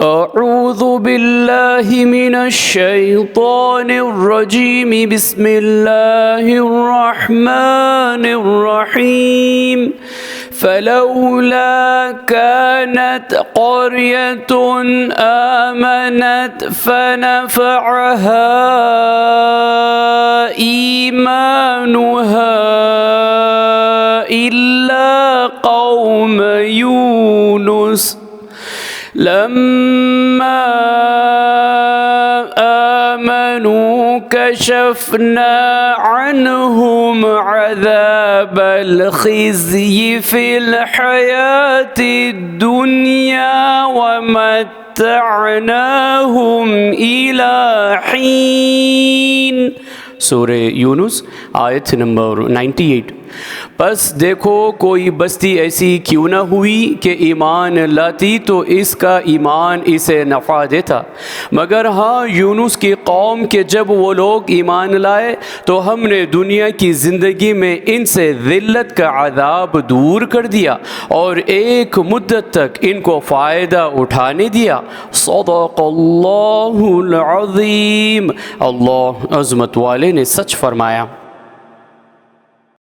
أعوذ بالله من الشيطان الرجيم بسم الله الرحمن الرحيم فلولا كانت قرية آمنت فنفعها إيمانها إلا قوم يونس لما آمنوا كشفنا عنهم عذاب الخزي في الحياة الدنيا ومتعناهم إلى حين। सूरे यूनुस आयत नंबर 98। बस देखो कोई बस्ती ऐसी क्यों न हुई कि ईमान लाती तो इसका ईमान इसे नफ़ा देता, मगर हाँ यूनुस की कौम के जब वो लोग ईमान लाए तो हमने दुनिया की ज़िंदगी में इनसे ज़िल्लत का अज़ाब दूर कर दिया और एक मुद्दत तक इनको फ़ायदा उठाने दिया। सदक़ल्लाहुल अज़ीम। अल्लाह अज़मत वाले ने सच फरमाया।